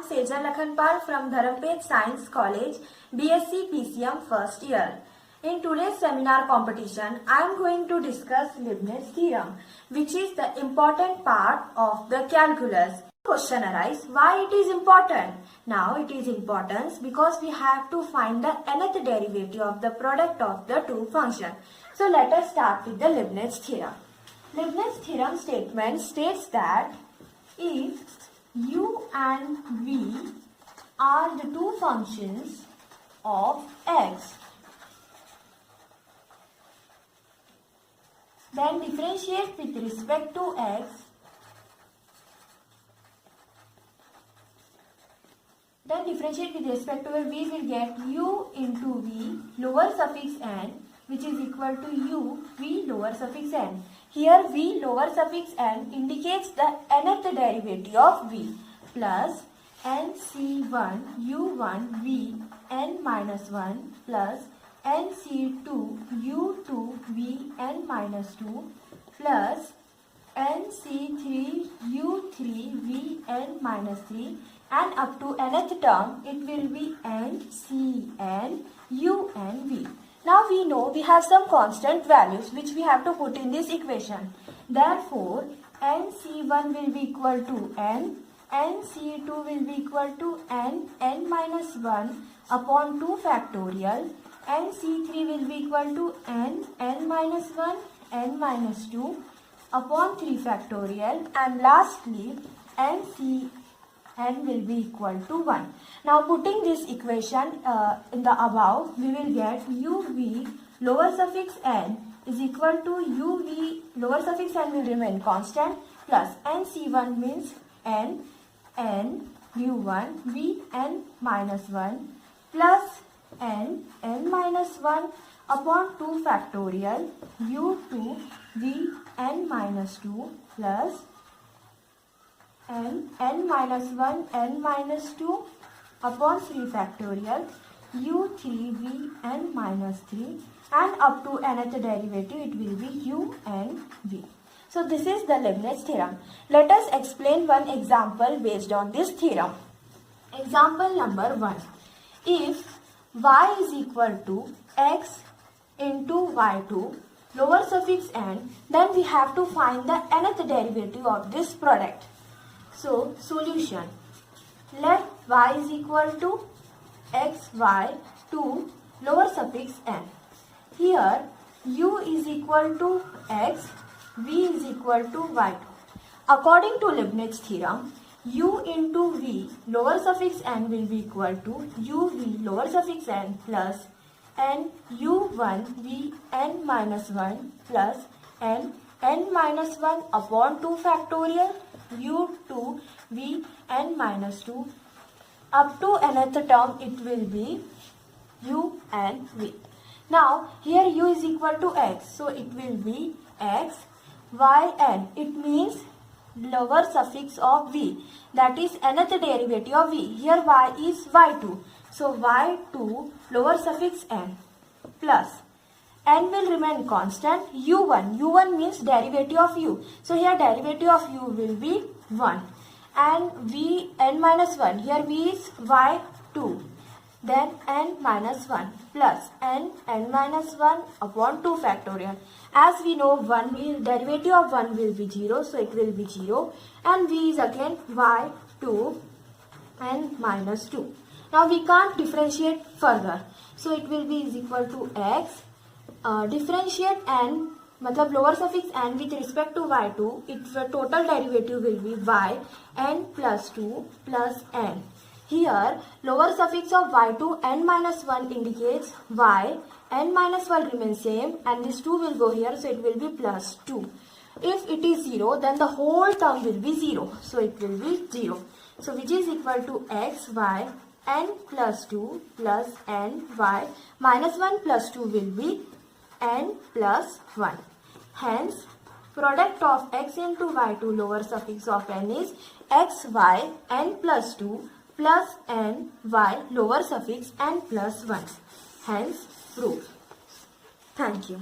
Sejal Lakhanpal from Dharampet Science College, BSc PCM first year. In today's seminar competition, I am going to discuss Leibniz theorem, which is the important part of the calculus. Question arises, why it is important? Now it is important because we have to find the nth derivative of the product of the two functions. So let us start with the Leibniz theorem. Leibniz theorem statement states that if u and v are the two functions of x, then differentiate with respect to x, we will get u into v lower suffix n, which is equal to u v lower suffix n. Here v lower suffix n indicates the nth derivative of v plus nc1 u1 v n minus 1 plus nc2 u2 v n minus 2 plus nc3 u3 v n minus 3, and up to nth term it will be n c n u n v. Now we know we have some constant values which we have to put in this equation. Therefore, nc1 will be equal to n, nc2 will be equal to n minus 1 upon 2 factorial, nc3 will be equal to n minus 1, n minus 2 upon 3 factorial, and lastly nc n will be equal to 1. Now putting this equation in the above, we will get uv lower suffix n is equal to uv lower suffix n will remain constant plus nc1 means n u1 v n minus 1 plus n minus 1 upon 2 factorial u2 v n minus 2 plus n minus 1 n minus 2 upon 3 factorial u3 v n minus 3, and up to nth derivative it will be u n v. So this is the Leibniz theorem. Let us explain one example based on this theorem. Example number 1. If y is equal to x into y2 lower suffix n, then we have to find the nth derivative of this product. So, solution. Let y is equal to xy to lower suffix n. Here, u is equal to x, v is equal to y2. According to Leibniz theorem, u into v lower suffix n will be equal to uv lower suffix n plus n u1 v n minus 1 plus n minus 1 upon 2 factorial u2 v n minus 2. Up to nth term it will be u and v. Now here u is equal to x, so it will be x y n. It means lower suffix of v, that is nth derivative of v. Here y is y2, so y2 lower suffix n plus n will remain constant u1 means derivative of u, so here derivative of u will be 1, and v n minus 1, here v is y2, then n minus 1 plus n minus 1 upon 2 factorial. As we know, derivative of 1 will be 0, so it will be 0, and v is again y2 n minus 2. Now we can't differentiate further, so it will be is equal to x. Differentiate n, matlab lower suffix n with respect to y2, its total derivative will be y n plus 2 plus n. Here lower suffix of y2 n minus 1 indicates y, n minus 1 remains same, and this 2 will go here, so it will be plus 2. If it is 0, then the whole term will be 0, so it will be 0. So which is equal to x y n plus 2 plus n y minus 1 plus 2 will be n plus 1. Hence, product of x into y2 lower suffix of n is x y n plus 2 plus n y lower suffix n plus 1. Hence, proof. Thank you.